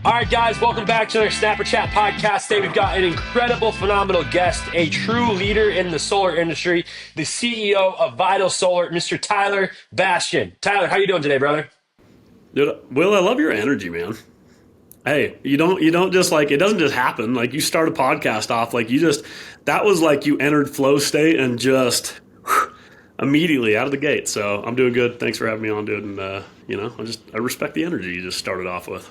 All right, guys, welcome back to our Snapper Chat podcast. Today we've got an incredible, phenomenal guest, a true leader in the solar industry, the CEO of Vital Solar, Mr. Tyler Bastian. Tyler, how you doing today, brother? Dude, Will, I love your energy, man. Hey, you don't just like, it doesn't just happen. Like you start a podcast off, like that was like you entered flow state and just immediately out of the gate. So I'm doing good. Thanks for having me on, dude. And, I respect the energy you just started off with.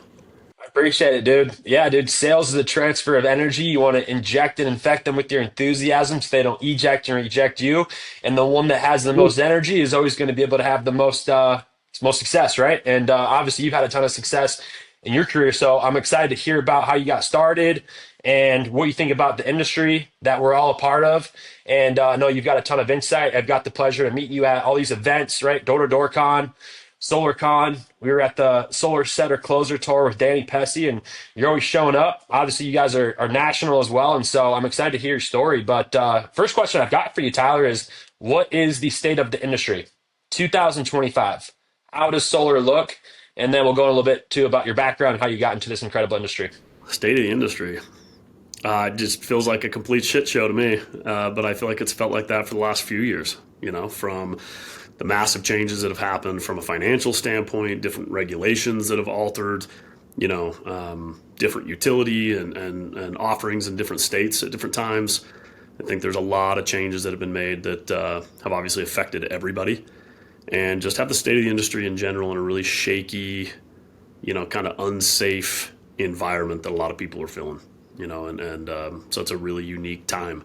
Appreciate it, dude. Yeah, dude. Sales is a transfer of energy. You want to inject and infect them with your enthusiasm so they don't eject and reject you. And the one that has the most energy is always going to be able to have the most success, right? And obviously, you've had a ton of success in your career. So I'm excited to hear about how you got started and what you think about the industry that we're all a part of. And I know you've got a ton of insight. I've got the pleasure to meet you at all these events, right? Door to Door Con. SolarCon. We were at the Solar Setter Closer Tour with Danny Pessy, and you're always showing up. Obviously, you guys are national as well, and so I'm excited to hear your story. But first question I've got for you, Tyler, is what is the state of the industry? 2025. How does solar look? And then we'll go a little bit, too, about your background and how you got into this incredible industry. State of the industry. It just feels like a complete shit show to me, but I feel like it's felt like that for the last few years, from the massive changes that have happened from a financial standpoint, different regulations that have altered, different utility and offerings in different states at different times. I think there's a lot of changes that have been made that have obviously affected everybody, and just have the state of the industry in general in a really shaky, kind of unsafe environment that a lot of people are feeling, so it's a really unique time.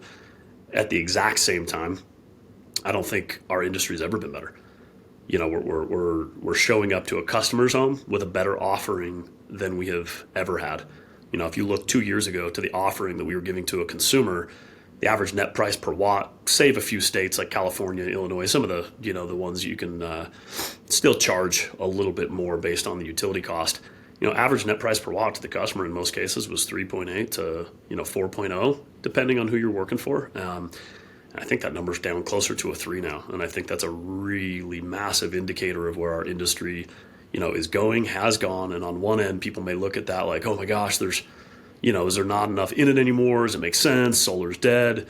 At the exact same time, I don't think our industry's ever been better. We're showing up to a customer's home with a better offering than we have ever had. If you look 2 years ago to the offering that we were giving to a consumer, the average net price per watt, save a few states like California, Illinois, some of the the ones you can still charge a little bit more based on the utility cost. Average net price per watt to the customer in most cases was 3.8 to 4.0, depending on who you're working for. I think that number's down closer to a 3 now. And I think that's a really massive indicator of where our industry, is going, has gone. And on one end, people may look at that like, oh my gosh, is there not enough in it anymore? Does it make sense? Solar's dead.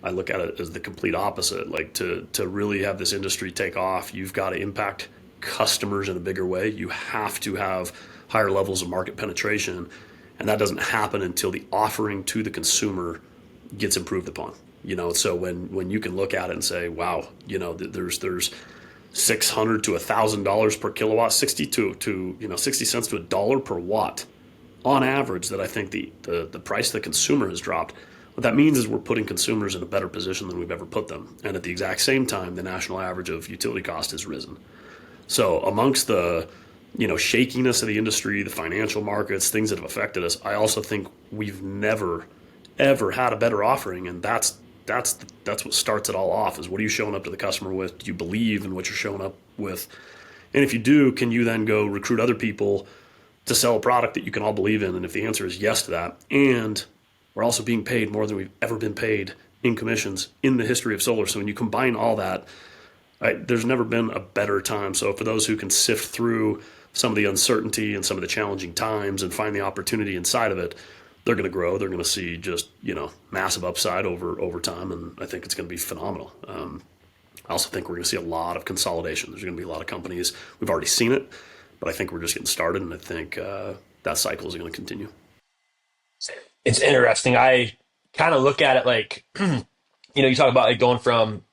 I look at it as the complete opposite. Like to really have this industry take off, you've got to impact customers in a bigger way. You have to have higher levels of market penetration. And that doesn't happen until the offering to the consumer gets improved upon. So when you can look at it and say, wow, there's $600 to $1,000 per kilowatt, 60 cents to $1 per watt on average, that I think the price the consumer has dropped. What that means is we're putting consumers in a better position than we've ever put them. And at the exact same time, the national average of utility cost has risen. So amongst the shakiness of the industry, the financial markets, things that have affected us, I also think we've never ever had a better offering, and that's what starts it all off. Is what are you showing up to the customer with? Do you believe in what you're showing up with? And if you do, can you then go recruit other people to sell a product that you can all believe in? And if the answer is yes to that, and we're also being paid more than we've ever been paid in commissions in the history of solar. So when you combine all that, right, there's never been a better time. So for those who can sift through some of the uncertainty and some of the challenging times and find the opportunity inside of it, they're going to grow. They're going to see just, massive upside over time. And I think it's going to be phenomenal. I also think we're going to see a lot of consolidation. There's going to be a lot of companies. We've already seen it, but I think we're just getting started. And I think that cycle is going to continue. It's interesting. I kind of look at it like, you talk about like going from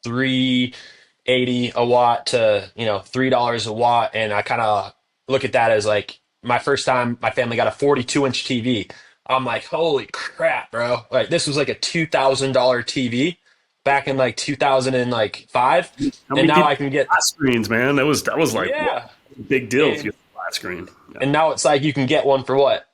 380 a watt to, $3 a watt. And I kind of look at that as like my first time my family got a 42-inch TV. I'm like, holy crap, bro. Like this was like a $2,000 TV back in like 2005. And now I can get flat screens, man. That was like yeah. A big deal if you have a flat screen. Yeah. And now it's like you can get one for what?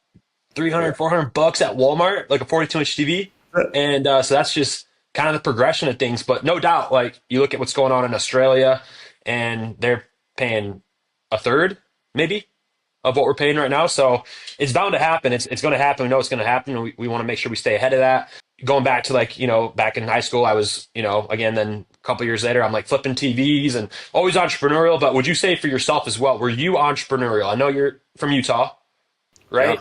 300, $400 at Walmart, like a 42-inch TV. And so that's just kind of the progression of things. But no doubt, like you look at what's going on in Australia and they're paying a third, maybe, of what we're paying right now. So it's bound to happen. It's going to happen. We know it's going to happen. And we want to make sure we stay ahead of that. Going back to like, back in high school, I was, again, then a couple years later, I'm like flipping TVs and always entrepreneurial. But would you say for yourself as well, were you entrepreneurial? I know you're from Utah. Yeah. right?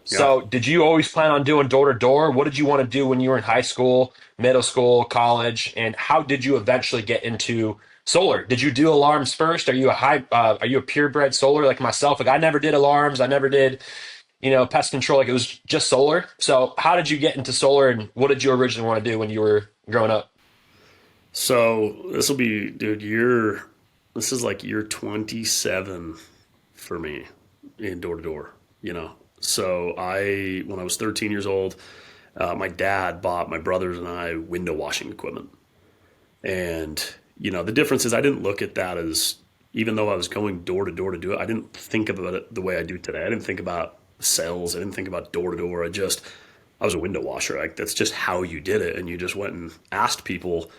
Yeah. So, did you always plan on doing door to door? What did you want to do when you were in high school, middle school, college, and how did you eventually get into solar? Did you do alarms first? Are you a purebred solar like myself? Like I never did alarms, I never did, pest control. Like it was just solar. So, how did you get into solar, and what did you originally want to do when you were growing up? So this will be, dude, this is like year 27 for me in door to door, you know. So when I was 13 years old, my dad bought my brothers and I window washing equipment. And, the difference is I didn't look at that as, even though I was going door to door to do it, I didn't think about it the way I do today. I didn't think about sales. I didn't think about door to door. I was a window washer. Like that's just how you did it. And you just went and asked people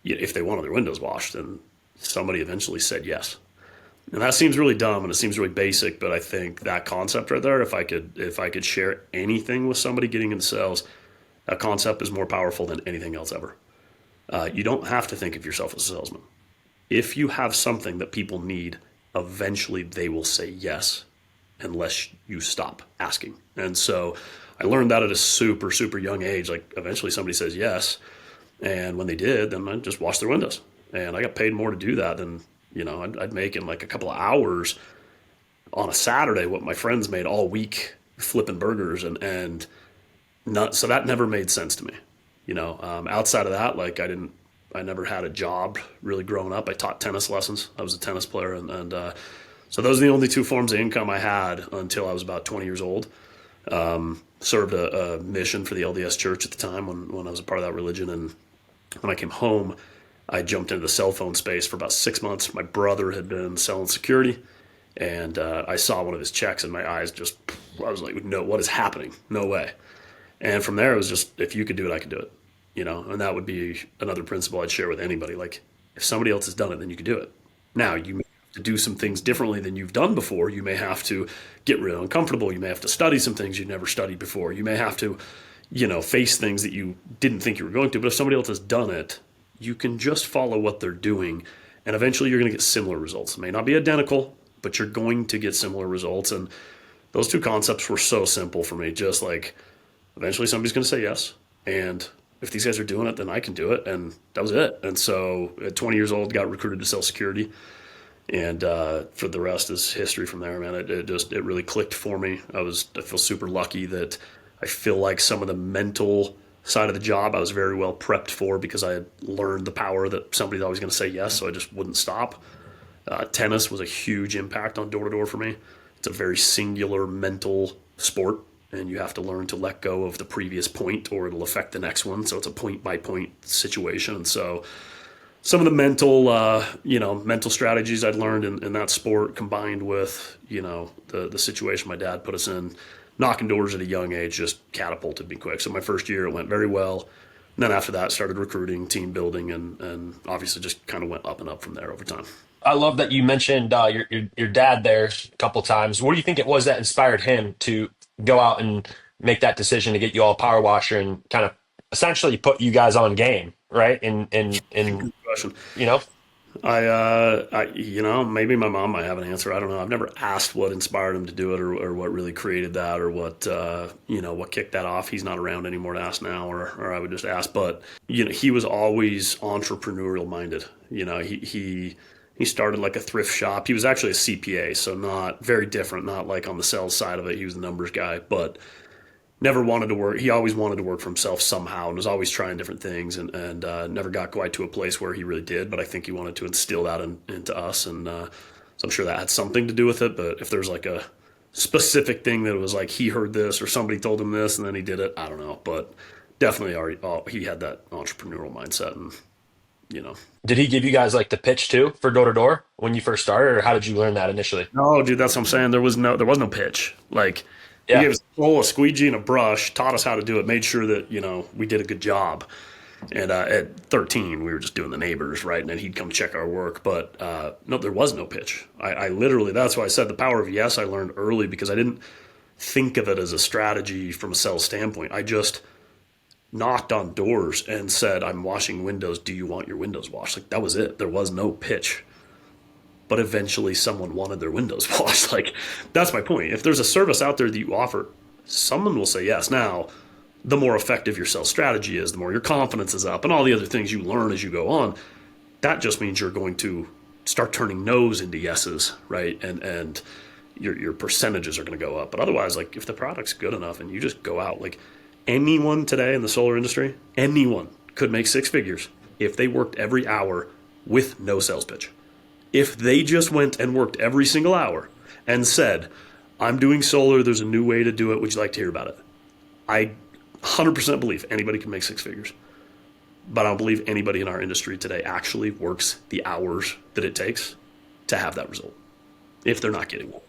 if they wanted their windows washed. And somebody eventually said yes. And that seems really dumb and it seems really basic, but I think that concept right there, if I could share anything with somebody getting into sales, that concept is more powerful than anything else ever. You don't have to think of yourself as a salesman. If you have something that people need, eventually they will say yes unless you stop asking. And so I learned that at a super, super young age. Like eventually somebody says yes. And when they did, then I just washed their windows. And I got paid more to do that than, I'd make in like a couple of hours on a Saturday what my friends made all week flipping burgers and not, so that never made sense to me. Outside of that, like I never had a job really growing up. I taught tennis lessons. I was a tennis player. And so those are the only two forms of income I had until I was about 20 years old. Served a mission for the LDS church at the time when I was a part of that religion. And when I came home, I jumped into the cell phone space for about 6 months. My brother had been selling security, and I saw one of his checks, and my eyes I was like, no, what is happening? No way. And from there, it was just, if you could do it, I could do it. And that would be another principle I'd share with anybody. Like, if somebody else has done it, then you can do it. Now, you may have to do some things differently than you've done before. You may have to get real uncomfortable. You may have to study some things you've never studied before. You may have to, face things that you didn't think you were going to. But if somebody else has done it, you can just follow what they're doing. And eventually you're going to get similar results. It may not be identical, but you're going to get similar results. And those two concepts were so simple for me. Just like, eventually somebody's going to say yes. And if these guys are doing it, then I can do it. And that was it. And so at 20 years old, got recruited to sell security. And for the rest is history from there, man. It really clicked for me. I feel super lucky that I feel like some of the mental side of the job I was very well prepped for because I had learned the power that somebody's always going to say yes. So I just wouldn't stop. Tennis was a huge impact on door to door for me. It's a very singular mental sport, and you have to learn to let go of the previous point or it'll affect the next one. So it's a point by point situation. And so some of the mental strategies I'd learned in that sport combined with, the situation my dad put us in, knocking doors at a young age just catapulted me quick. So my first year, it went very well. And then after that, started recruiting, team building, and obviously just kind of went up and up from there over time. I love that you mentioned your dad there a couple times. What do you think it was that inspired him to go out and make that decision to get you all a power washer and kind of essentially put you guys on game, right? And Good question. you know, maybe my mom might have an answer. I don't know. I've never asked what inspired him to do it or what really created that or what kicked that off. He's not around anymore to ask now, or I would just ask. But, he was always entrepreneurial minded. He started like a thrift shop. He was actually a CPA, so not very different, not like on the sales side of it. He was the numbers guy, but never wanted to work. He always wanted to work for himself somehow and was always trying different things and never got quite to a place where he really did. But I think he wanted to instill that into us. And so I'm sure that had something to do with it. But if there's like a specific thing that was like he heard this or somebody told him this and then he did it, I don't know. But definitely he had that entrepreneurial mindset and, you know. did he give you guys like the pitch too for door to door when you first started, or how did you learn that initially? No, dude, that's what I'm saying. There was no pitch. Like he Yeah. gave us a bowl, a squeegee, and a brush, taught us how to do it, made sure that, we did a good job. And at 13, we were just doing the neighbors, right? And then he'd come check our work. But no, there was no pitch. I literally, that's why I said the power of yes, I learned early because I didn't think of it as a strategy from a sales standpoint. I just knocked on doors and said, I'm washing windows. Do you want your windows washed? Like that was it. There was no pitch. but eventually someone wanted their windows washed. Like, that's my point. If there's a service out there that you offer, someone will say yes. Now, the more effective your sales strategy is, the more your confidence is up, and all the other things you learn as you go on, that just means you're going to start turning no's into yeses, right? And your percentages are going to go up. But otherwise, like, if the product's good enough and you just go out, like, anyone today in the solar industry, anyone could make six figures if they worked every hour with no sales pitch. If they just went and worked every single hour and said, I'm doing solar, there's a new way to do it, would you like to hear about it? I 100% believe anybody can make six figures. But I don't believe anybody in our industry today actually works the hours that it takes to have that result, if they're not getting one.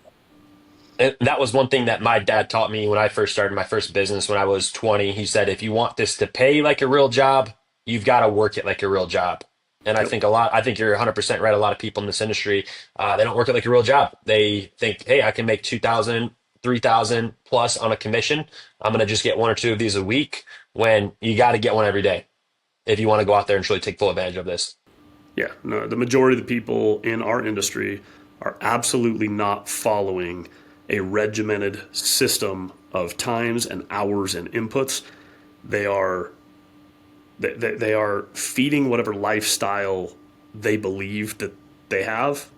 And that was one thing that my dad taught me when I first started my first business when I was 20. He said, if you want this to pay like a real job, you've got to work it like a real job. And Yep. I think you're 100% right. A lot of people in this industry, they don't work it like a real job. They think, hey, I can make 2,000, 3,000 plus on a commission. I'm going to just get one or two of these a week, when you got to get one every day if you want to go out there and truly take full advantage of this. Yeah, no, the majority of the people in our industry are absolutely not following a regimented system of times and hours and inputs. They are they are feeding whatever lifestyle they believe that they have,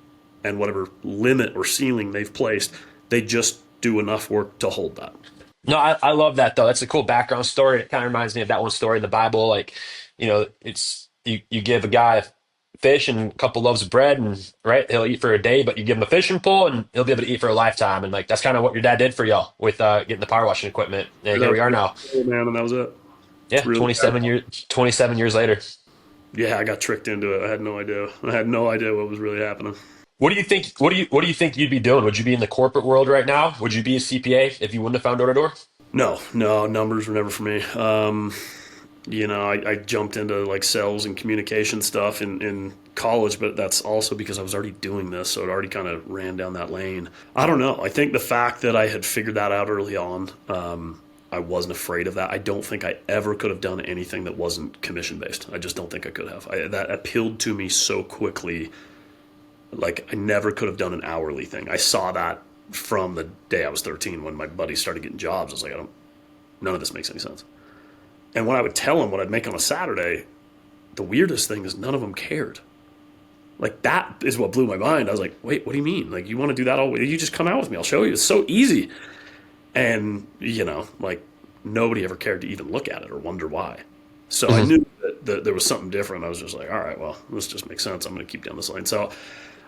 and whatever limit or ceiling they've placed, they just do enough work to hold that. No, I love that though. That's a cool background story. It kind of reminds me of that one story in the Bible. Like, it's you give a guy a fish and a couple loaves of bread, and right, he'll eat for a day, but you give him a fishing pole and he'll be able to eat for a lifetime. And like, that's kind of what your dad did for y'all with getting the power washing equipment. And here we are now. Man, and that was it. Yeah, It's really 27 years later. Yeah, I got tricked into it. I had no idea. I had no idea what was really happening. What do you think you'd be doing? Would you be in the corporate world right now? Would you be a CPA if you wouldn't have found door to door? No, numbers were never for me. I jumped into like sales and communication stuff in college, but that's also because I was already doing this, so it already kind of ran down that lane. I don't know. I think the fact that I had figured that out early on, I wasn't afraid of that. I don't think I ever could have done anything that wasn't commission based. I just don't think I could have. That appealed to me so quickly. Like, I never could have done an hourly thing. I saw that from the day I was 13 when my buddies started getting jobs. I was like, none of this makes any sense. And when I would tell them what I'd make on a Saturday, the weirdest thing is none of them cared. Like, that is what blew my mind. I was like, wait, what do you mean? Like, you want to do that all? You just come out with me. I'll show you. It's so easy. And, like, nobody ever cared to even look at it or wonder why. So I knew that there was something different. I was just like, all right, well, this just makes sense. I'm going to keep down this lane. So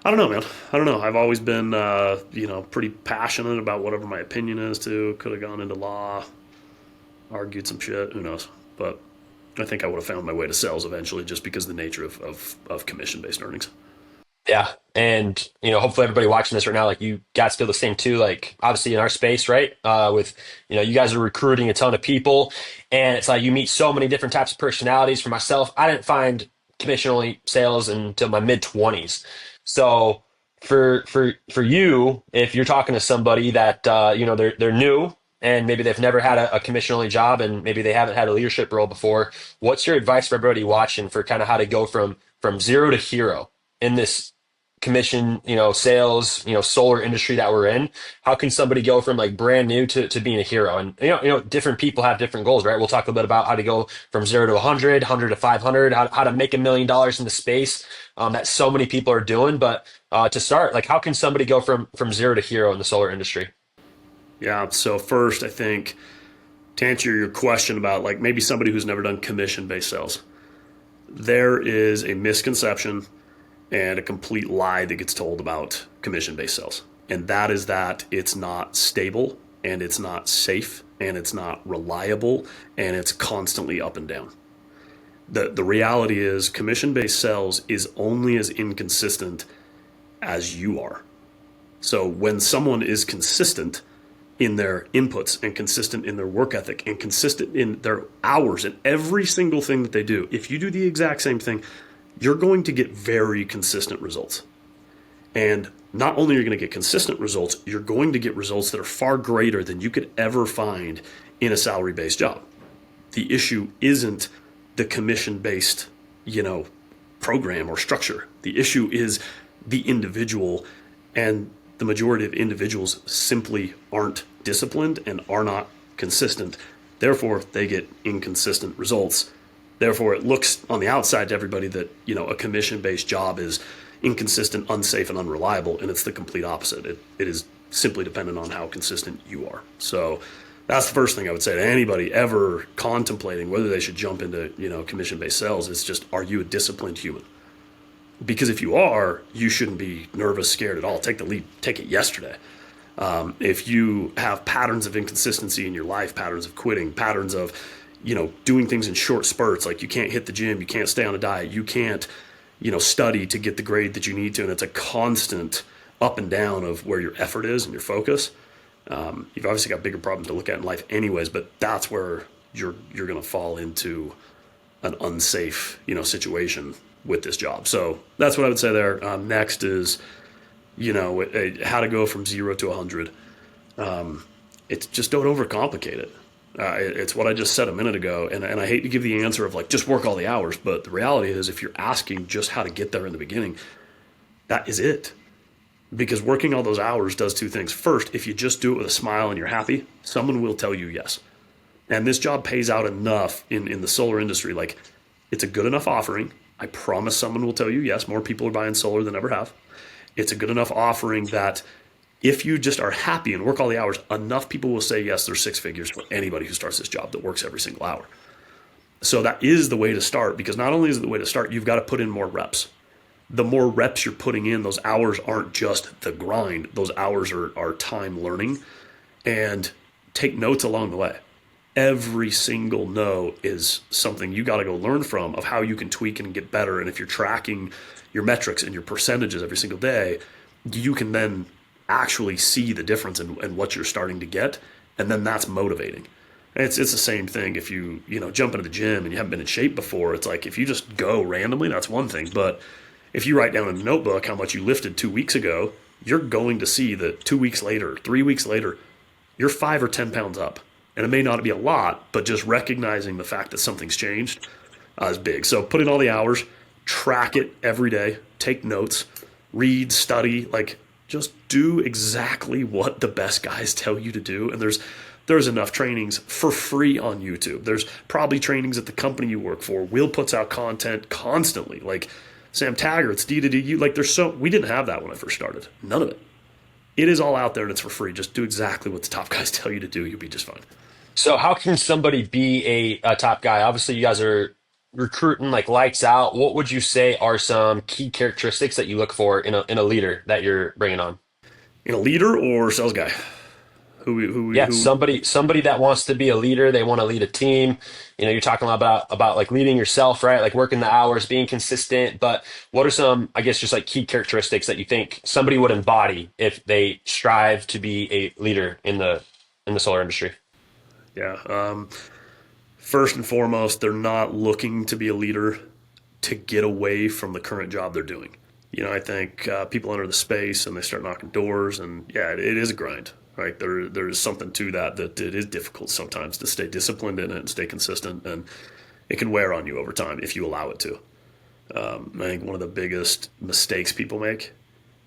I don't know, man. I don't know. I've always been, pretty passionate about whatever my opinion is, too. Could have gone into law, argued some shit. Who knows? But I think I would have found my way to sales eventually, just because of the nature of commission-based earnings. Yeah. And, hopefully everybody watching this right now, like, you guys feel the same too. Like, obviously in our space, right? With, you guys are recruiting a ton of people, and it's like you meet so many different types of personalities. For myself, I didn't find commission only sales until my mid 20s. So for you, if you're talking to somebody that, they're new, and maybe they've never had a commission only job, and maybe they haven't had a leadership role before, what's your advice for everybody watching for kind of how to go from zero to hero in this commission, sales, solar industry that we're in? How can somebody go from like brand new to being a hero? And, different people have different goals, right? We'll talk a little bit about how to go from 0 to 100, 100 to 500, how to make $1 million in the space that so many people are doing. But to start, like, how can somebody go from 0 to hero in the solar industry? Yeah. So first, I think, to answer your question about like maybe somebody who's never done commission-based sales, there is a misconception and a complete lie that gets told about commission-based sales. And that is that it's not stable, and it's not safe, and it's not reliable, and it's constantly up and down. The reality is commission-based sales is only as inconsistent as you are. So when someone is consistent in their inputs and consistent in their work ethic and consistent in their hours and every single thing that they do, if you do the exact same thing, you're going to get very consistent results. And not only are you going to get consistent results, you're going to get results that are far greater than you could ever find in a salary-based job. The issue isn't the commission-based, program or structure. The issue is the individual, and the majority of individuals simply aren't disciplined and are not consistent. Therefore, they get inconsistent results. Therefore, it looks on the outside to everybody that, a commission-based job is inconsistent, unsafe, and unreliable, and it's the complete opposite. It is simply dependent on how consistent you are. So that's the first thing I would say to anybody ever contemplating whether they should jump into, commission-based sales. It's just, are you a disciplined human? Because if you are, you shouldn't be nervous, scared at all. Take the leap, take it yesterday. If you have patterns of inconsistency in your life, patterns of quitting, patterns of, doing things in short spurts, like you can't hit the gym, you can't stay on a diet, you can't, study to get the grade that you need to, and it's a constant up and down of where your effort is and your focus. You've obviously got bigger problems to look at in life anyways, but that's where you're going to fall into an unsafe, situation with this job. So that's what I would say there. Next is, how to go from 0 to 100. It's just don't overcomplicate it. It's what I just said a minute ago. And I hate to give the answer of like, just work all the hours. But the reality is, if you're asking just how to get there in the beginning, that is it. Because working all those hours does two things. First, if you just do it with a smile and you're happy, someone will tell you yes. And this job pays out enough in the solar industry. Like, it's a good enough offering. I promise someone will tell you yes. More people are buying solar than ever have. It's a good enough offering that if you just are happy and work all the hours, enough people will say yes, there's six figures for anybody who starts this job that works every single hour. So that is the way to start, because not only is it the way to start, you've got to put in more reps. The more reps you're putting in, those hours aren't just the grind. Those hours are time learning, and take notes along the way. Every single no is something you got to go learn from, of how you can tweak and get better. And if you're tracking your metrics and your percentages every single day, you can then actually see the difference in what you're starting to get. And then that's motivating. And it's the same thing if you jump into the gym and you haven't been in shape before. It's like, if you just go randomly, that's one thing. But if you write down in a notebook how much you lifted 2 weeks ago, you're going to see that 2 weeks later, 3 weeks later, you're 5 or 10 pounds up. And it may not be a lot, but just recognizing the fact that something's changed is big. So put in all the hours, track it every day, take notes, read, study, like just do exactly what the best guys tell you to do. And there's enough trainings for free on YouTube. There's probably trainings at the company you work for. Will puts out content constantly. Like Sam Taggart's D2DU. Like we didn't have that when I first started. None of it. It is all out there and it's for free. Just do exactly what the top guys tell you to do. You'll be just fine. So how can somebody be a top guy? Obviously, you guys are recruiting like lights out. What would you say are some key characteristics that you look for in a leader that you're bringing on? In a leader or sales guy? Yeah, somebody that wants to be a leader, they want to lead a team. You're talking a lot about like leading yourself, right? Like working the hours, being consistent. But what are some, I guess, just like key characteristics that you think somebody would embody if they strive to be a leader in the solar industry? Yeah. First and foremost, they're not looking to be a leader to get away from the current job they're doing. I think people enter the space and they start knocking doors, and yeah, it is a grind. Right, there is something to that it is difficult sometimes to stay disciplined in it and stay consistent, and it can wear on you over time if you allow it to. I think one of the biggest mistakes people make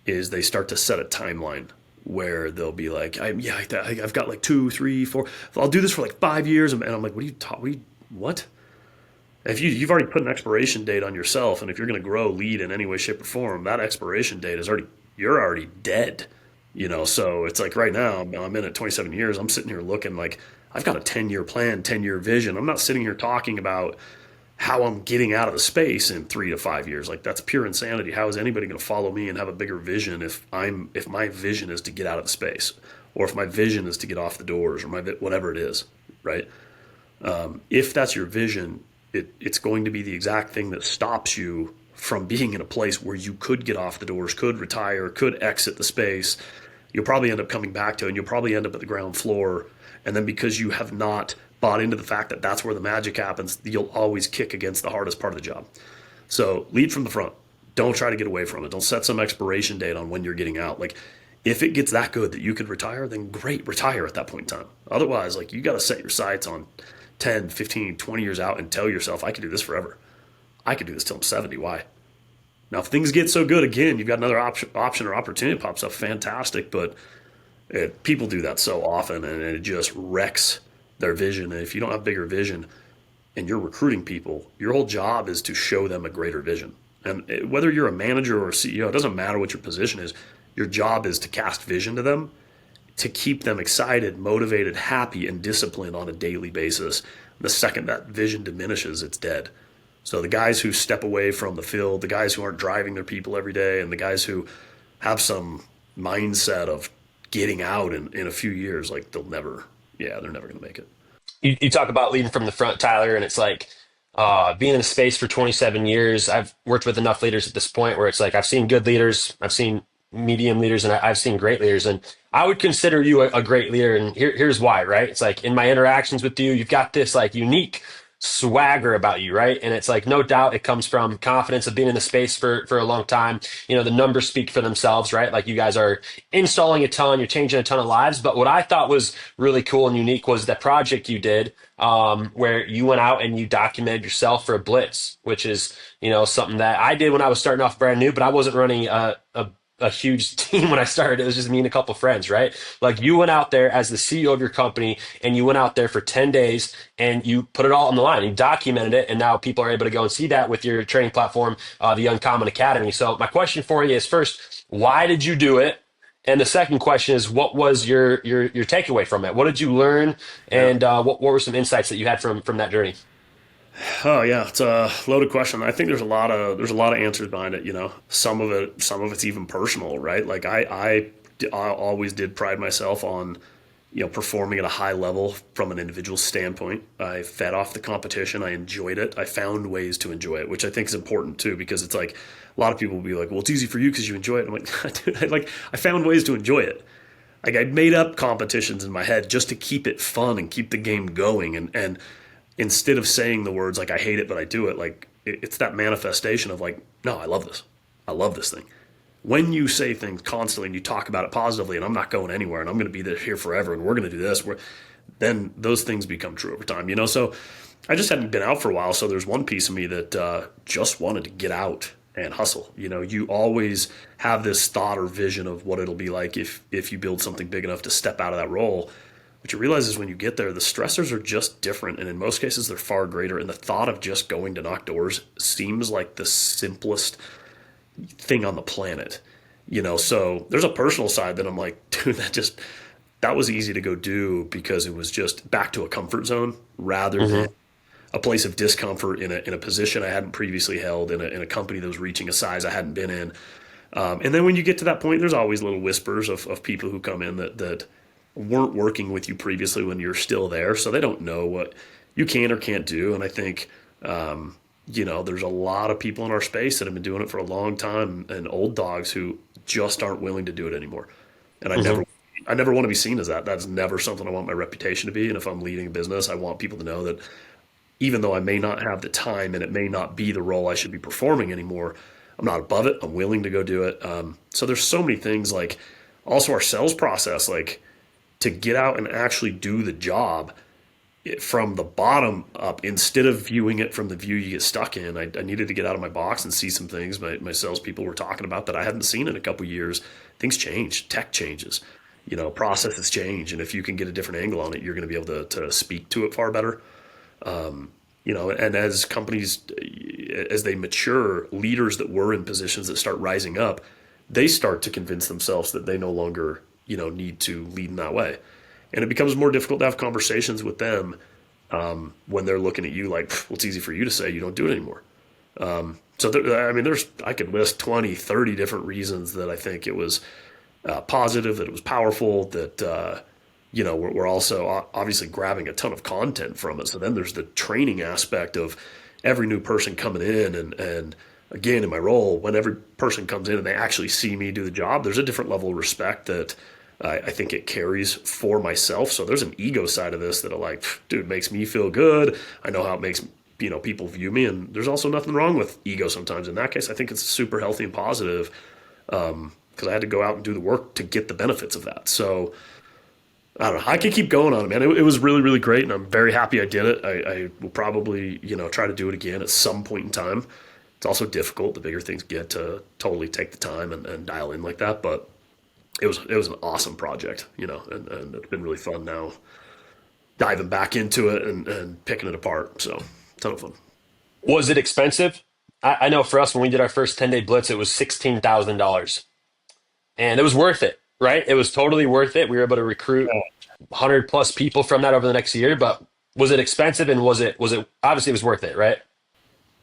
is they start to set a timeline where they'll be like, I've got like 2, 3, 4, I'll do this for like 5 years, and I'm like, what? If you've already put an expiration date on yourself, and if you're going to grow, lead in any way, shape, or form, that expiration date you're already dead. So it's like right now, I'm in at 27 years. I'm sitting here looking like I've got a 10-year plan, 10-year vision. I'm not sitting here talking about how I'm getting out of the space in 3 to 5 years. Like, that's pure insanity. How is anybody going to follow me and have a bigger vision if my vision is to get out of the space, or if my vision is to get off the doors, or whatever it is, right? If that's your vision, it's going to be the exact thing that stops you from being in a place where you could get off the doors, could retire, could exit the space. You'll probably end up coming back to it, and you'll probably end up at the ground floor. And then because you have not bought into the fact that that's where the magic happens, you'll always kick against the hardest part of the job. So lead from the front. Don't try to get away from it. Don't set some expiration date on when you're getting out. Like, if it gets that good that you could retire, then great, retire at that point in time. Otherwise, like, you got to set your sights on 10, 15, 20 years out and tell yourself, I can do this forever. I could do this till I'm 70. Why? Now, if things get so good again, you've got another option or opportunity pops up, fantastic. But people do that so often, and it just wrecks their vision. And if you don't have bigger vision and you're recruiting people, your whole job is to show them a greater vision. And whether you're a manager or a CEO, it doesn't matter what your position is. Your job is to cast vision to them, to keep them excited, motivated, happy, and disciplined on a daily basis. The second that vision diminishes, it's dead. So the guys who step away from the field, the guys who aren't driving their people every day, and the guys who have some mindset of getting out in a few years, like they're never going to make it. You talk about leading from the front, Tyler, and it's like being in the space for 27 years. I've worked with enough leaders at this point where it's like I've seen good leaders, I've seen medium leaders, and I've seen great leaders. And I would consider you a great leader. And here's why, right? It's like in my interactions with you, you've got this like unique swagger about you, right? And it's like no doubt it comes from confidence of being in the space for a long time. You know, the numbers speak for themselves, right? Like you guys are installing a ton, you're changing a ton of lives. But what I thought was really cool and unique was that project you did where you went out and you documented yourself for a blitz, which is, you know, something that I did when I was starting off brand new, but I wasn't running a huge team when I started. It was just me and a couple friends, right? Like you went out there as the CEO of your company and you went out there for 10 days and you put it all on the line. You documented it. And now people are able to go and see that with your training platform, the Uncommon Academy. So my question for you is first, why did you do it? And the second question is, what was your takeaway from it? What did you learn? Yeah. And what were some insights that you had from that journey? Oh yeah, it's a loaded question. I think there's a lot of answers behind it. You know, some of it's even personal, right? Like I always did pride myself on, you know, performing at a high level from an individual standpoint. I fed off the competition. I enjoyed it. I found ways to enjoy it, which I think is important too, because it's like a lot of people will be like, "Well, it's easy for you because you enjoy it." I'm like, dude, I found ways to enjoy it. Like I made up competitions in my head just to keep it fun and keep the game going, and instead of saying the words like I hate it but I do it, like it's that manifestation of like, no, I love this. I love this thing. When you say things constantly and you talk about it positively and I'm not going anywhere and I'm going to be there here forever and we're going to do this, then those things become true over time, you know? So I just hadn't been out for a while. So there's one piece of me that just wanted to get out and hustle. You know, you always have this thought or vision of what it'll be like if you build something big enough to step out of that role. What you realize is when you get there, the stressors are just different. And in most cases, they're far greater. And the thought of just going to knock doors seems like the simplest thing on the planet. You know, so there's a personal side that I'm like, dude, that was easy to go do because it was just back to a comfort zone rather than a place of discomfort in a position I hadn't previously held in a company that was reaching a size I hadn't been in. And then when you get to that point, there's always little whispers of people who come in that weren't working with you previously when you're still there. So they don't know what you can or can't do. And I think, you know, there's a lot of people in our space that have been doing it for a long time and old dogs who just aren't willing to do it anymore. And I never want to be seen as that. That's never something I want my reputation to be. And if I'm leading a business, I want people to know that even though I may not have the time and it may not be the role I should be performing anymore, I'm not above it. I'm willing to go do it. So there's so many things, like also our sales process, like to get out and actually do the job from the bottom up instead of viewing it from the view you get stuck in. I needed to get out of my box and see some things my salespeople were talking about that I hadn't seen in a couple of years. Things change, tech changes, you know, processes change. And if you can get a different angle on it, you're going to be able to speak to it far better. You know, and as companies, as they mature, leaders that were in positions that start rising up, they start to convince themselves that they no longer, you know, need to lead in that way. And it becomes more difficult to have conversations with them when they're looking at you like, well, it's easy for you to say, you don't do it anymore. So I mean, I could list 20, 30 different reasons that I think it was positive, that it was powerful, that, you know, we're also obviously grabbing a ton of content from it. So then there's the training aspect of every new person coming in. And again, in my role, when every person comes in and they actually see me do the job, there's a different level of respect that I think it carries for myself. So there's an ego side of this that I'm like, dude, makes me feel good. I know how it makes, you know, people view me. And there's also nothing wrong with ego sometimes. In that case, I think it's super healthy and positive because I had to go out and do the work to get the benefits of that. So I don't know. I could keep going on it, man. It was really, really great, and I'm very happy I did it. I will probably, you know, try to do it again at some point in time. It's also difficult the bigger things get to totally take the time and dial in like that. But it was an awesome project, and it's been really fun now diving back into it and picking it apart. So ton of fun. Was it expensive? I know for us when we did our first 10-day blitz, it was $16,000, and it was worth it. Right? It was totally worth it. We were able to recruit 100 plus people from that over the next year. But was it expensive? And was it obviously it was worth it, right?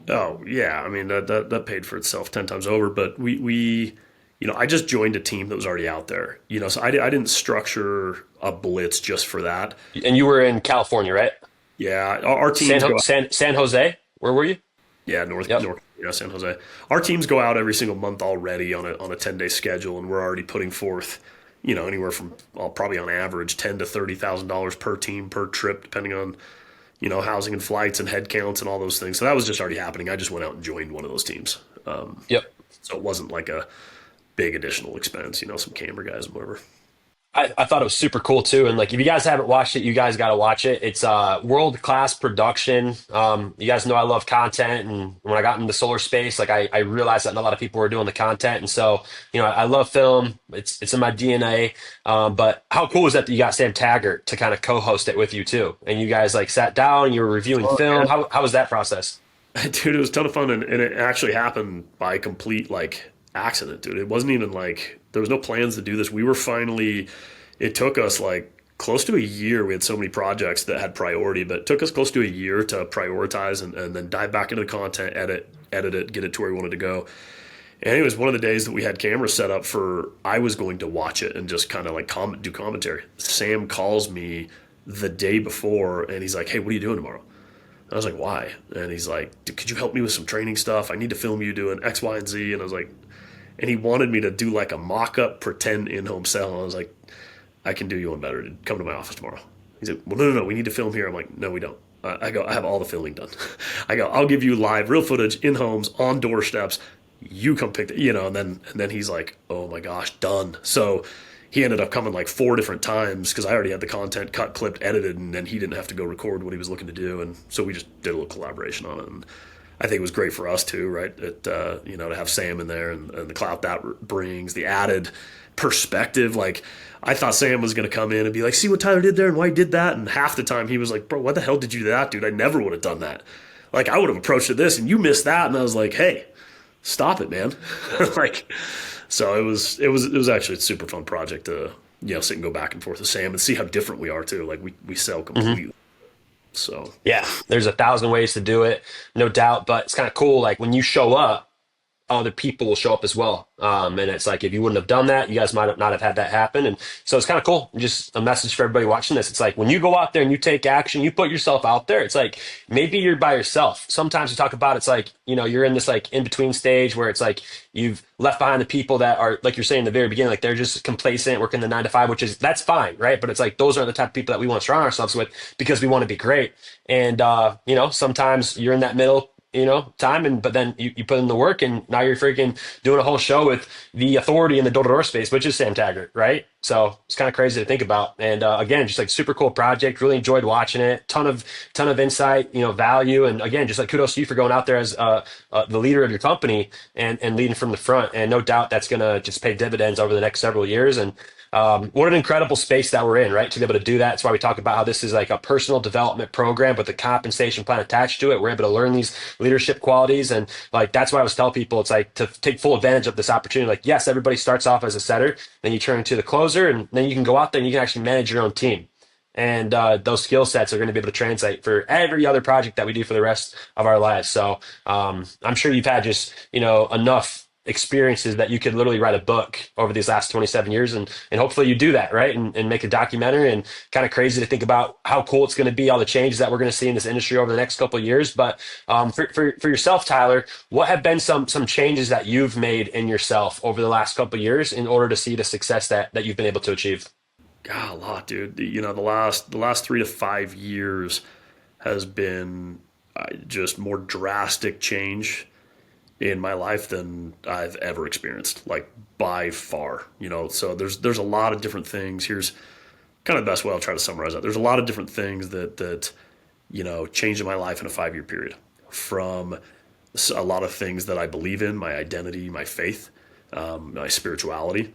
Oh yeah, I mean that paid for itself 10 times over. But I just joined a team that was already out there. So I didn't structure a blitz just for that. And you were in California, right? Yeah, our teams go. San Jose. Where were you? Yeah, Yep. North, yeah, San Jose. Our teams go out every single month already on a 10-day schedule, and we're already putting forth, anywhere from probably on average $10,000 to $30,000 per team per trip, depending on housing and flights and head counts and all those things. So that was just already happening. I just went out and joined one of those teams. Yep. So it wasn't like a big additional expense, some camera guys and whatever. I thought it was super cool too. And like, if you guys haven't watched it, you guys got to watch it. It's world class production. You guys know I love content, and when I got into the solar space, like I realized that not a lot of people were doing the content, and so I love film. It's in my DNA. But how cool is that you got Sam Taggart to kind of co-host it with you too, and you guys like sat down, you were reviewing Oh, film. yeah. How was that process? Dude, it was a ton of fun, and it actually happened by complete like accident, dude. It wasn't even like there was no plans to do this. We were finally. It took us like close to a year. We had so many projects that had priority, but it took us close to a year to prioritize and then dive back into the content, edit it, get it to where we wanted to go. And it was one of the days that we had cameras set up for. I was going to watch it and just kind of like do commentary. Sam calls me the day before, and he's like, "Hey, what are you doing tomorrow?" I was like, "Why?" And he's like, "Could you help me with some training stuff? I need to film you doing X, Y, and Z." And I was like, and he wanted me to do like a mock-up pretend in-home cell. And I was like, "I can do you one better. Come to my office tomorrow." He's like, "Well, no, we need to film here." I'm like, "No, we don't." I go, "I have all the filming done." I go, "I'll give you live, real footage in homes, on doorsteps. You come pick the, and then he's like, "Oh my gosh, done." So he ended up coming like 4 different times because I already had the content cut, clipped, edited, and then he didn't have to go record what he was looking to do. And so we just did a little collaboration on it. And I think it was great for us too, right? To have Sam in there and the clout that brings, the added perspective. Like, I thought Sam was going to come in and be like, "See what Tyler did there and why he did that." And half the time he was like, "Bro, what the hell did you do that, dude? I never would have done that. Like, I would have approached it this and you missed that." And I was like, "Hey, stop it, man." Like, so it was actually a super fun project to, sit and go back and forth with Sam and see how different we are too. Like we sell completely. So Yeah, there's 1,000 ways to do it, no doubt. But it's kind of cool. Like when you show up, other people will show up as well. And it's like, if you wouldn't have done that, you guys might have not have had that happen. And so it's kind of cool. Just a message for everybody watching this. It's like when you go out there and you take action, you put yourself out there. It's like maybe you're by yourself. Sometimes we talk about it's like, you're in this like in between stage where it's like you've left behind the people that are, like you're saying in the very beginning, like they're just complacent, working the 9 to 5, which is that's fine, right? But it's like those are the type of people that we want to surround ourselves with because we want to be great. And sometimes you're in that middle time, but then you put in the work, and now you're freaking doing a whole show with the authority in the door-to-door space, which is Sam Taggart, right? So it's kind of crazy to think about. And again, just like super cool project. Really enjoyed watching it. Ton of insight, value, and again, just like kudos to you for going out there as the leader of your company and leading from the front. And no doubt that's gonna just pay dividends over the next several years. And what an incredible space that we're in, right? To be able to do that. That's why we talk about how this is like a personal development program with a compensation plan attached to it. We're able to learn these leadership qualities. And like, that's why I always tell people, it's like to take full advantage of this opportunity. Like, yes, everybody starts off as a setter, then you turn into the closer, and then you can go out there and you can actually manage your own team. And those skill sets are going to be able to translate for every other project that we do for the rest of our lives. So I'm sure you've had just, enough experiences that you could literally write a book over these last 27 years, and hopefully you do that, right? And make a documentary. And kind of crazy to think about how cool it's going to be, all the changes that we're going to see in this industry over the next couple of years. But for yourself, Tyler, what have been some changes that you've made in yourself over the last couple of years in order to see the success that you've been able to achieve? God, a lot, dude. The last 3 to 5 years has been just more drastic change in my life than I've ever experienced, like by far. So there's a lot of different things. Here's kind of the best way I'll try to summarize that. There's a lot of different things that changed in my life in a 5-year period. From a lot of things that I believe in, my identity, my faith, my spirituality,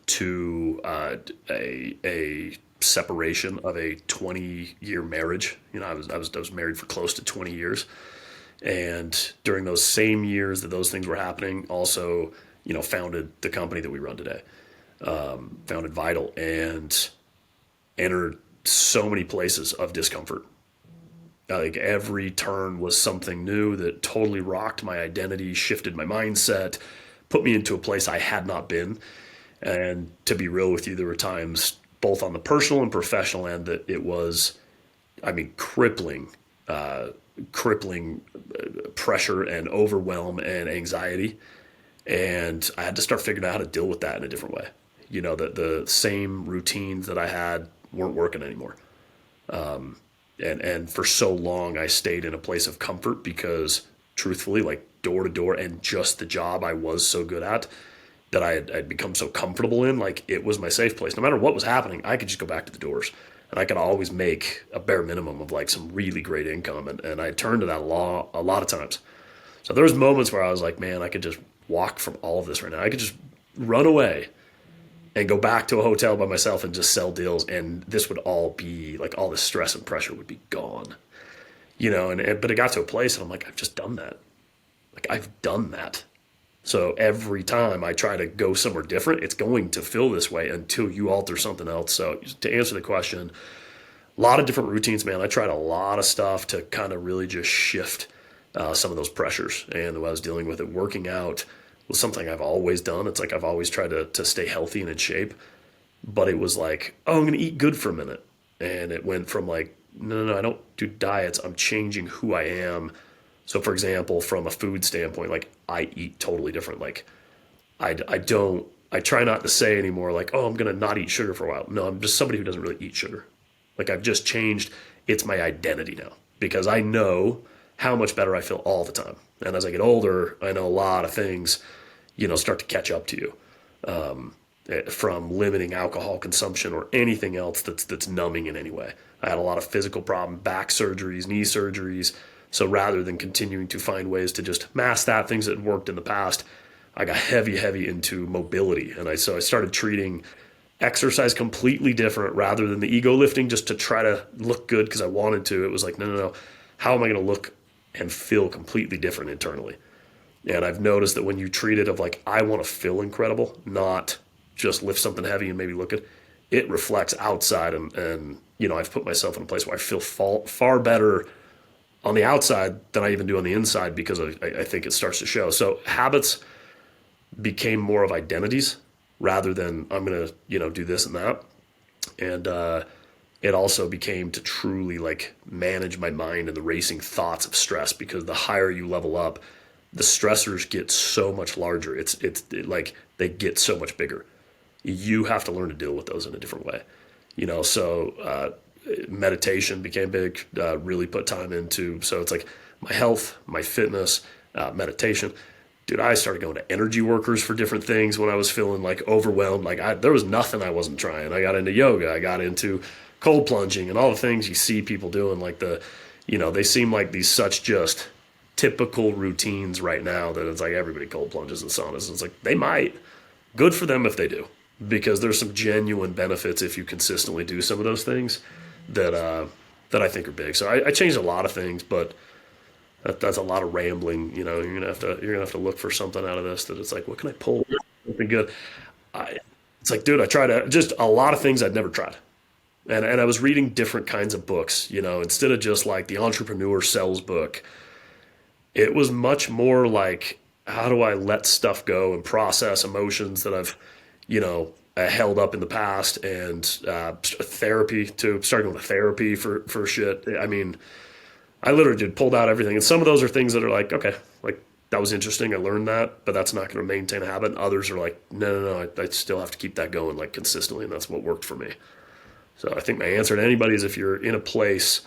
to a separation of a 20-year marriage. You know, I was married for close to 20 years, and during those same years that those things were happening, also, founded the company that we run today, founded Vital, and entered so many places of discomfort. Like every turn was something new that totally rocked my identity, shifted my mindset, put me into a place I had not been. And to be real with you, there were times both on the personal and professional end that it was, I mean, crippling pressure and overwhelm and anxiety. And I had to start figuring out how to deal with that in a different way. The same routines that I had weren't working anymore. And for so long, I stayed in a place of comfort because, truthfully, like door to door and just the job I was so good at, that I'd become so comfortable in, like it was my safe place. No matter what was happening, I could just go back to the doors, and I could always make a bare minimum of like some really great income. And I turned to that a lot of times. So there was moments where I was like, man, I could just walk from all of this right now. I could just run away and go back to a hotel by myself and just sell deals, and this would all be like, all the stress and pressure would be gone. But it got to a place and I'm like, I've just done that. Like, I've done that. So every time I try to go somewhere different, it's going to feel this way until you alter something else. So to answer the question, a lot of different routines, man. I tried a lot of stuff to kind of really just shift some of those pressures. And when I was dealing with it, working out was something I've always done. It's like I've always tried to stay healthy and in shape. But it was like, oh, I'm going to eat good for a minute. And it went from like, no, I don't do diets. I'm changing who I am. So, for example, from a food standpoint, like I eat totally different. Like I try not to say anymore, like, oh, I'm going to not eat sugar for a while. No, I'm just somebody who doesn't really eat sugar. Like, I've just changed. It's my identity now because I know how much better I feel all the time. And as I get older, I know a lot of things, start to catch up to you, from limiting alcohol consumption or anything else that's numbing in any way. I had a lot of physical problems, back surgeries, knee surgeries. So rather than continuing to find ways to just mask that, things that had worked in the past, I got heavy into mobility. And so I started treating exercise completely different rather than the ego lifting just to try to look good because I wanted to. It was like, no. How am I going to look and feel completely different internally? And I've noticed that when you treat it of like, I want to feel incredible, not just lift something heavy and maybe look good, it reflects outside. And I've put myself in a place where I feel far better on the outside than I even do on the inside because I think it starts to show. So habits became more of identities rather than I'm going to, do this and that. And it also became to truly like manage my mind and the racing thoughts of stress, because the higher you level up, the stressors get so much larger. It's like they get so much bigger. You have to learn to deal with those in a different way. So meditation became big, really put time into. So it's like my health, my fitness, meditation. Dude, I started going to energy workers for different things when I was feeling like overwhelmed. Like there was nothing I wasn't trying. I got into yoga. I got into cold plunging and all the things you see people doing. Like they seem like these such just typical routines right now that it's like everybody cold plunges and saunas. It's like they might. Good for them if they do, because there's some genuine benefits if you consistently do some of those things that I think are big. So I changed a lot of things, but that's a lot of rambling. You're gonna have to look for something out of this that it's like, what can I pull? Something good. It's like, dude, I tried just a lot of things I'd never tried. And I was reading different kinds of books, instead of just like the entrepreneur sells book, it was much more like, how do I let stuff go and process emotions that I've, held up in the past, and therapy to starting with therapy for shit. I mean, I literally just pulled out everything. And some of those are things that are like, okay, like that was interesting. I learned that, but that's not going to maintain a habit. And others are like, no, I still have to keep that going like consistently. And that's what worked for me. So I think my answer to anybody is, if you're in a place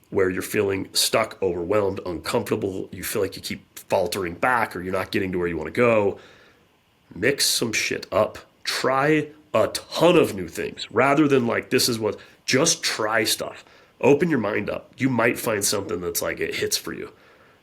where you're feeling stuck, overwhelmed, uncomfortable, you feel like you keep faltering back or you're not getting to where you want to go, mix some shit up. Try a ton of new things rather than like, this is what, just try stuff. Open your mind up. You might find something that's like, it hits for you.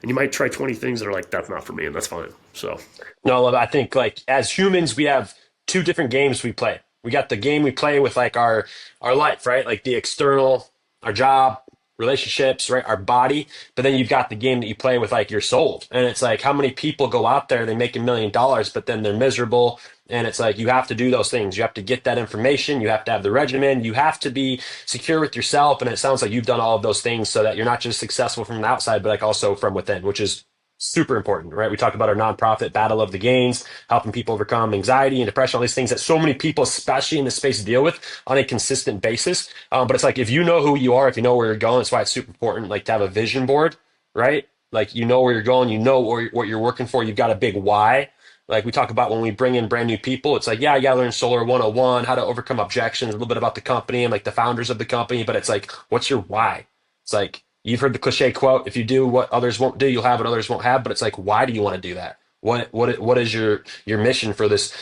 And you might try 20 things that are like, that's not for me, and that's fine. So, No, I think like as humans, we have two different games we play. We got the game we play with like our life, right? Like the external, our job, relationships, right? Our body. But then you've got the game that you play with like your soul. And it's like how many people go out there, they make $1 million, but then they're miserable. And it's like you have to do those things. You have to get that information. You have to have the regimen. You have to be secure with yourself. And it sounds like you've done all of those things so that you're not just successful from the outside, but like also from within, which is super important, right? We talked about our nonprofit Battle of the Gains, helping people overcome anxiety and depression, all these things that so many people, especially in this space, deal with on a consistent basis. But it's like if you know who you are, if you know where you're going, that's why it's super important, like to have a vision board, right? Like you know where you're going, you know what you're working for, you've got a big why. Like we talk about when we bring in brand new people, it's like, yeah, you gotta learn Solar 101, how to overcome objections, a little bit about the company and like the founders of the company, but it's like, what's your why? It's like you've heard the cliche quote, if you do what others won't do, you'll have what others won't have. But it's like, why do you want to do that? What is your mission for this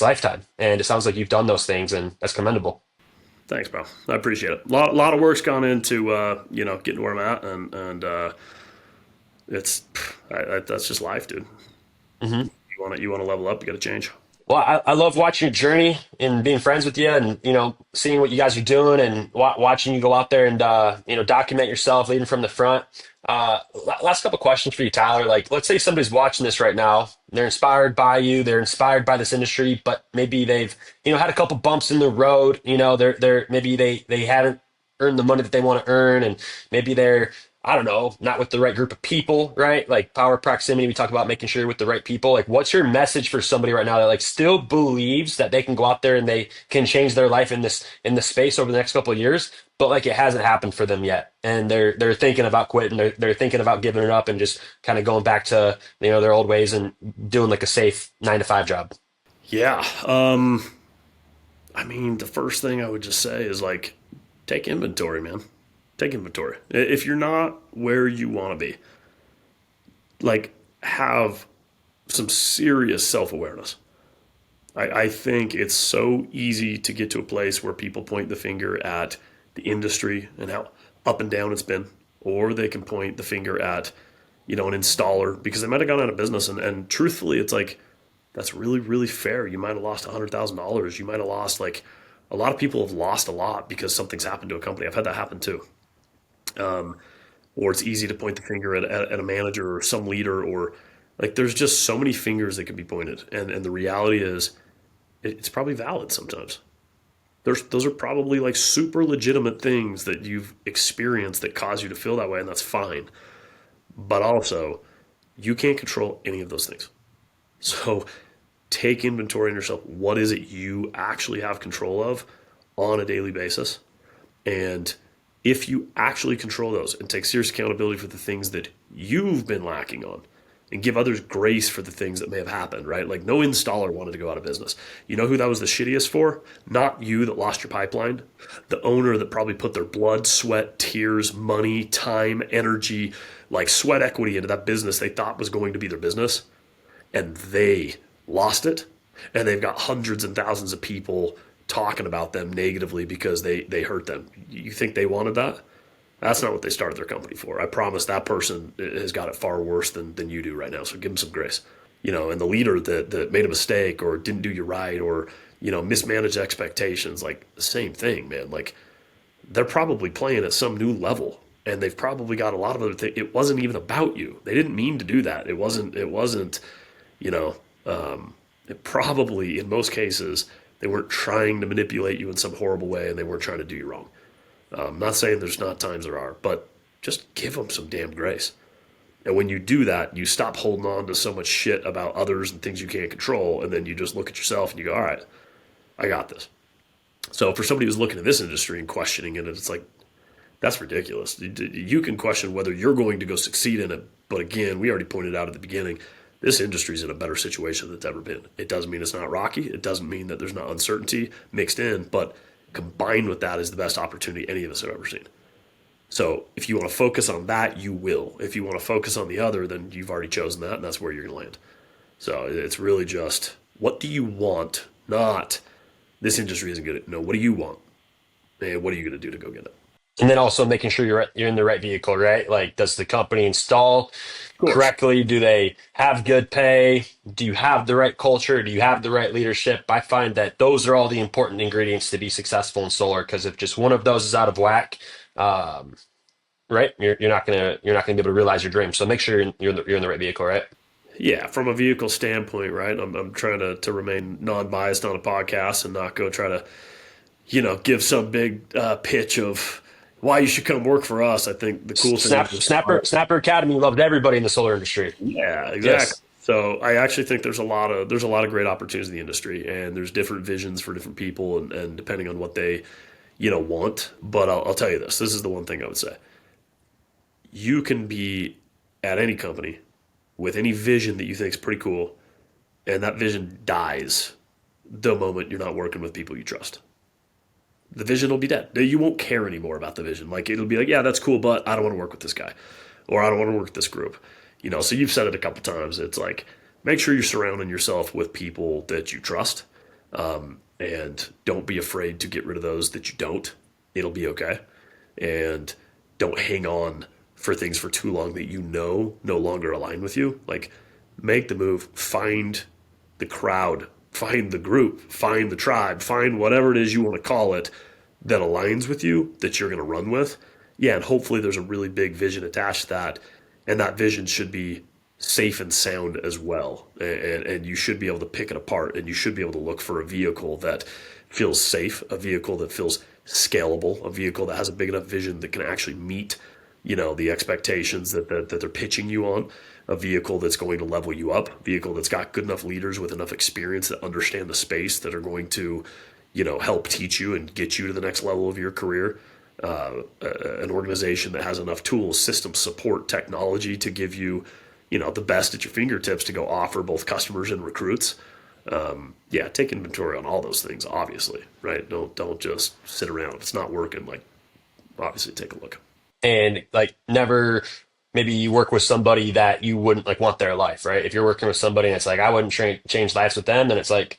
lifetime? And it sounds like you've done those things, and that's commendable. thanks, bro. I appreciate it. Lot of work's gone into getting where I'm at, and it's that's just life, dude. Mm-hmm. You want to level up, you got to change. Well, I love watching your journey and being friends with you, and seeing what you guys are doing, and watching you go out there and document yourself, leading from the front. Last couple questions for you, Tyler. Like, let's say somebody's watching this right now. They're inspired by you. They're inspired by this industry, but maybe they've had a couple bumps in the road. They're maybe they haven't earned the money that they want to earn, and maybe they're, I don't know, not with the right group of people, right? Like power proximity, we talk about making sure you're with the right people. Like, what's your message for somebody right now that like still believes that they can go out there and they can change their life in this space over the next couple of years, but like it hasn't happened for them yet, and they're thinking about quitting, they're thinking about giving it up and just kind of going back to their old ways and doing like a safe 9 to 5 job. Yeah. I mean, the first thing I would just say is like, take inventory, man. Take inventory. If you're not where you want to be, like, have some serious self awareness. I think it's so easy to get to a place where people point the finger at the industry and how up and down it's been, or they can point the finger at, an installer because they might have gone out of business. And truthfully, it's like, that's really, really fair. You might have lost $100,000. You might have lost, like, a lot of people have lost a lot because something's happened to a company. I've had that happen too. Or it's easy to point the finger at a manager or some leader, or like there's just so many fingers that can be pointed. And the reality is it's probably valid sometimes. Those are probably like super legitimate things that you've experienced that cause you to feel that way, and that's fine. But also, you can't control any of those things. So take inventory on yourself. What is it you actually have control of on a daily basis? And if you actually control those and take serious accountability for the things that you've been lacking on, and give others grace for the things that may have happened, right? Like no installer wanted to go out of business. You know who that was the shittiest for? Not you that lost your pipeline. The owner that probably put their blood, sweat, tears, money, time, energy, like sweat equity into that business they thought was going to be their business. And they lost it. And they've got hundreds and thousands of people talking about them negatively because they hurt them. You think they wanted that? That's not what they started their company for. I promise that person has got it far worse than you do right now. So give them some grace. And the leader that made a mistake or didn't do you right or, mismanaged expectations, like the same thing, man. Like they're probably playing at some new level and they've probably got a lot of other things. It wasn't even about you. They didn't mean to do that. It wasn't, you know, it probably in most cases, they weren't trying to manipulate you in some horrible way and they weren't trying to do you wrong. I'm not saying there's not times there are, but just give them some damn grace. And when you do that, you stop holding on to so much shit about others and things you can't control. And then you just look at yourself and you go, all right, I got this. So for somebody who's looking at this industry and questioning it, it's like, that's ridiculous. You can question whether you're going to go succeed in it. But again, we already pointed out at the beginning, this industry is in a better situation than it's ever been. It doesn't mean it's not rocky. It doesn't mean that there's not uncertainty mixed in, but combined with that is the best opportunity any of us have ever seen. So if you want to focus on that, you will. If you want to focus on the other, then you've already chosen that, and that's where you're going to land. So it's really just, what do you want? Not, this industry isn't good. No, what do you want? And what are you going to do to go get it? And then also making sure you're in the right vehicle, right? Like, does the company install Of course. correctly? Do they have good pay? Do you have the right culture? Do you have the right leadership? I find that those are all the important ingredients to be successful in solar. Because if just one of those is out of whack, um, right, you're not gonna be able to realize your dream. So make sure you're in the right vehicle, right? Yeah, from a vehicle standpoint, right? I'm trying to remain non-biased on a podcast and not go try to, give some big pitch of why you should come work for us. I think the cool thing is just Snapper Academy loved everybody in the solar industry. yeah, exactly. Yes. So I actually think there's a lot of great opportunities in the industry, and there's different visions for different people, and depending on what they want. But I'll tell you this: this is the one thing I would say: you can be at any company with any vision that you think is pretty cool, and that vision dies the moment you're not working with people you trust. The vision will be dead. You won't care anymore about the vision. Like it'll be like, yeah, that's cool, but I don't want to work with this guy, or I don't want to work with this group. So you've said it a couple times. It's like make sure you're surrounding yourself with people that you trust, and don't be afraid to get rid of those that you don't. It'll be okay, and don't hang on for things for too long that no longer align with you. Like make the move, find the crowd, find the group, find the tribe, find whatever it is you want to call it that aligns with you that you're going to run with. Yeah, and hopefully there's a really big vision attached to that, and that vision should be safe and sound as well. And you should be able to pick it apart, and you should be able to look for a vehicle that feels safe, a vehicle that feels scalable, a vehicle that has a big enough vision that can actually meet the expectations that they're pitching you on, a vehicle that's going to level you up, a vehicle that's got good enough leaders with enough experience that understand the space that are going to help teach you and get you to the next level of your career, an organization that has enough tools, systems, support, technology to give you the best at your fingertips to go offer both customers and recruits. Yeah, take inventory on all those things, obviously, right? Don't just sit around. If it's not working, like obviously take a look. And like never maybe you work with somebody that you wouldn't like want their life, right? If you're working with somebody and it's like I wouldn't change lives with them, then it's like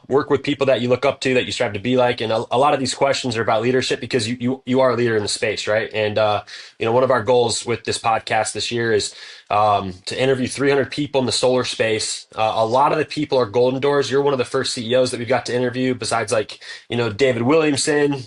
work with people that you look up to, that you strive to be like. And a lot of these questions are about leadership because you are a leader in the space, right? And one of our goals with this podcast this year is to interview 300 people in the solar space. A lot of the people are golden doors. You're one of the first CEOs that we've got to interview, besides like David Williamson,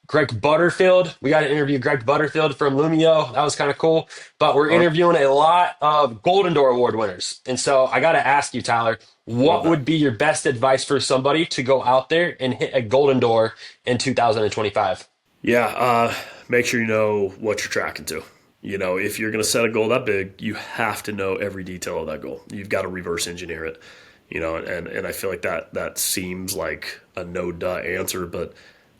Greg Butterfield. We got to interview Greg Butterfield from Lumio. That was kind of cool. But we're All right, interviewing a lot of Golden Door Award winners. And so I got to ask you, Tyler, love what that. would be your best advice for somebody to go out there and hit a Golden Door in 2025? Yeah, make sure you know what you're tracking to. If you're going to set a goal that big, you have to know every detail of that goal. You've got to reverse engineer it. And I feel like that seems like a no duh answer, but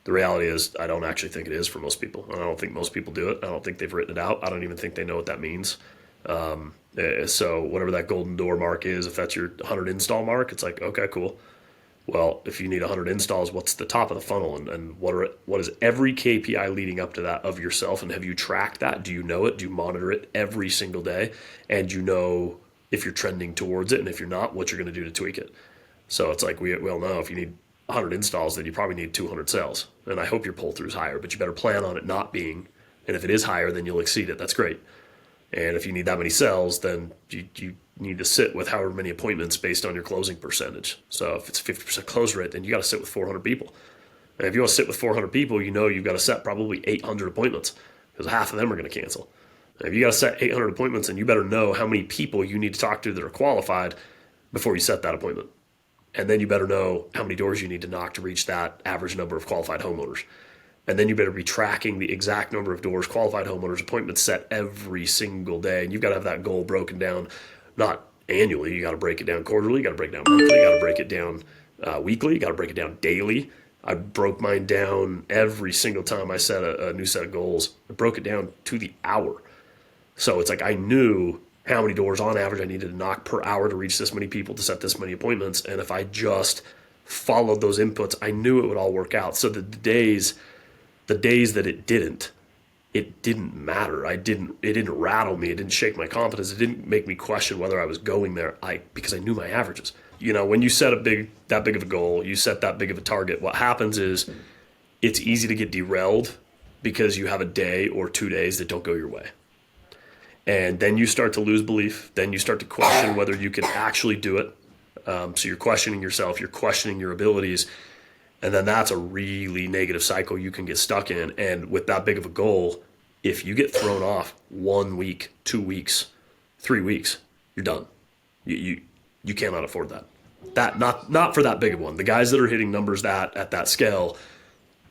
the reality is I don't actually think it is for most people. I don't think most people do it. I don't think they've written it out. I don't even think they know what that means. So whatever that golden door mark is, if that's your 100 install mark, it's like, okay, cool. Well, if you need 100 installs, what's the top of the funnel, and what is every KPI leading up to that of yourself, and have you tracked that? Do you know it? Do you monitor it every single day? And you know if you're trending towards it, and if you're not, what you're going to do to tweak it. So it's like we all know if you need 100 installs, then you probably need 200 sales. And I hope your pull through is higher, but you better plan on it not being. And if it is higher, then you'll exceed it. That's great. And if you need that many sales, then you need to sit with however many appointments based on your closing percentage. So if it's 50% close rate, then you got to sit with 400 people. And if you want to sit with 400 people, you've got to set probably 800 appointments because half of them are going to cancel. And if you got to set 800 appointments, then you better know how many people you need to talk to that are qualified before you set that appointment. And then you better know how many doors you need to knock to reach that average number of qualified homeowners. And then you better be tracking the exact number of doors, qualified homeowners, appointments set every single day. And you've got to have that goal broken down, not annually. You got to break it down quarterly. You got to break it down monthly. You got to break it down weekly. You got to break it down daily. I broke mine down every single time I set a new set of goals. I broke it down to the hour. So it's like I knew how many doors on average I needed to knock per hour to reach this many people to set this many appointments. And if I just followed those inputs, I knew it would all work out. So the days that it didn't matter. It didn't rattle me. It didn't shake my confidence. It didn't make me question whether I was going there. Because I knew my averages. When you set that big of a goal, you set that big of a target, what happens is it's easy to get derailed because you have a day or 2 days that don't go your way. And then you start to lose belief. Then you start to question whether you can actually do it. So you're questioning yourself, you're questioning your abilities. And then that's a really negative cycle you can get stuck in. And with that big of a goal, if you get thrown off 1 week, 2 weeks, 3 weeks, you're done. You cannot afford that. That not for that big of one. The guys that are hitting numbers that at that scale,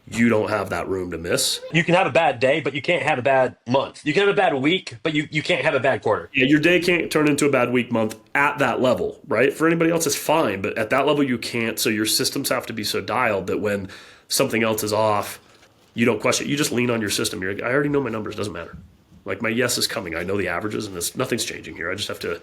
you don't have that room to miss. You can have a bad day, but you can't have a bad month. You can have a bad week, but you can't have a bad quarter. Yeah, your day can't turn into a bad week, month at that level, right? For anybody else, it's fine, but at that level, you can't. So your systems have to be so dialed that when something else is off, you don't question it. You just lean on your system. You're like, I already know my numbers. Doesn't matter. Like my yes is coming. I know the averages, and nothing's changing here. I just have to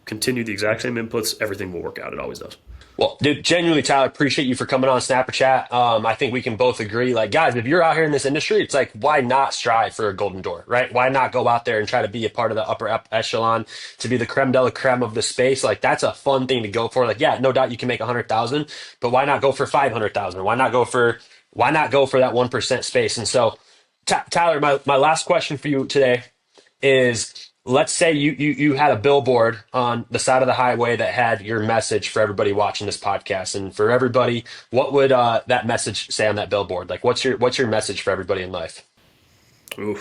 continue the exact same inputs. Everything will work out. It always does. Well, dude, genuinely, Tyler, appreciate you for coming on Snapper Chat. I think we can both agree, like, guys, if you're out here in this industry, it's like, why not strive for a golden door, right? Why not go out there and try to be a part of the upper echelon, to be the creme de la creme of the space? Like, that's a fun thing to go for. Like, yeah, no doubt you can make 100,000, but why not go for 500,000? Why not go for that 1% space? And so, Tyler, my last question for you today is, let's say you had a billboard on the side of the highway that had your message for everybody watching this podcast. And for everybody, what would that message say on that billboard? Like, what's your message for everybody in life? Ooh,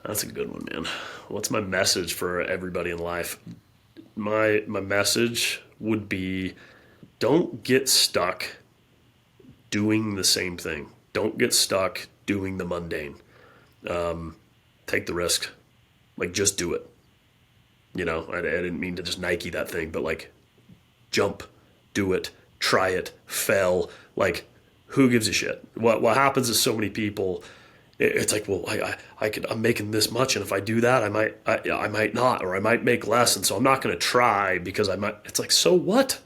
that's a good one, man. What's my message for everybody in life? My message would be, don't get stuck doing the same thing. Don't get stuck doing the mundane. Take the risk. Like, just do it. You know, I didn't mean to just Nike that thing, but like, jump, do it, try it, fail. Like, who gives a shit? What happens is so many people, it's like, well, I'm making this much, and if I do that, I might not, or I might make less, and so I'm not going to try because I might. It's like, so what?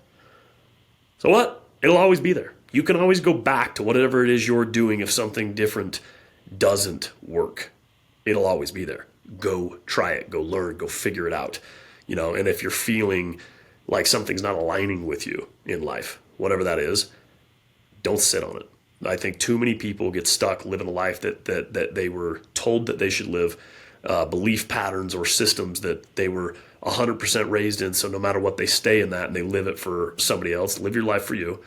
So what? It'll always be there. You can always go back to whatever it is you're doing if something different doesn't work. It'll always be there. Go try it, go learn, go figure it out. You know, and if you're feeling like something's not aligning with you in life, whatever that is, don't sit on it. I think too many people get stuck living a life that they were told that they should live, belief patterns or systems that they were 100% raised in. So no matter what, they stay in that and they live it for somebody else. Live your life for you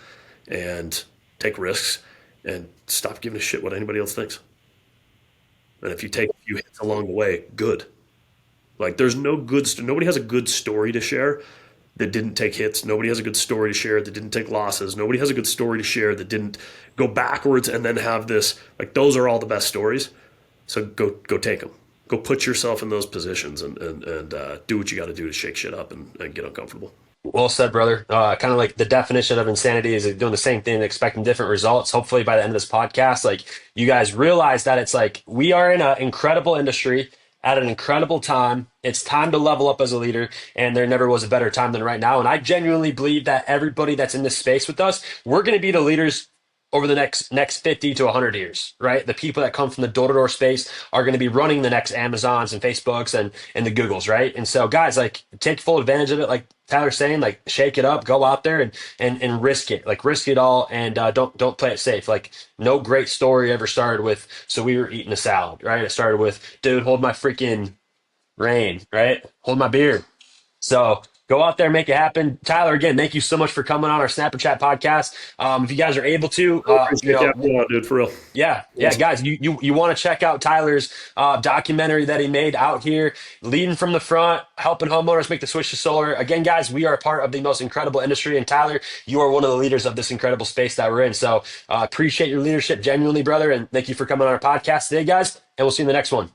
and take risks and stop giving a shit what anybody else thinks. And if you take a few hits along the way, good. Like, there's nobody has a good story to share that didn't take hits. Nobody has a good story to share that didn't take losses. Nobody has a good story to share that didn't go backwards and then have this. Like, those are all the best stories. So go take them. Go put yourself in those positions and do what you got to do to shake shit up and get uncomfortable. Well said, brother. Kind of like the definition of insanity is doing the same thing and expecting different results. Hopefully by the end of this podcast, like, you guys realize that it's like, we are in an incredible industry at an incredible time. It's time to level up as a leader, and there never was a better time than right now. And I genuinely believe that everybody that's in this space with us, we're going to be the leaders over the next 50 to 100 years, right? The people that come from the door-to-door space are going to be running the next Amazons and Facebooks and the Googles, right? And so, guys, like, take full advantage of it. Like Tyler's saying, like, shake it up, go out there and risk it. Like, risk it all, and don't play it safe. Like, no great story ever started with, so we were eating a salad, right? It started with, dude, hold my freaking rein, right? Hold my beer. So go out there, make it happen. Tyler, again, thank you so much for coming on our Snapper Chat podcast. If you guys are able to, Dude, for real. Yeah, guys, you want to check out Tyler's documentary that he made out here, leading from the front, helping homeowners make the switch to solar. Again, guys, we are a part of the most incredible industry, and Tyler, you are one of the leaders of this incredible space that we're in. So appreciate your leadership genuinely, brother, and thank you for coming on our podcast today, guys, and we'll see you in the next one.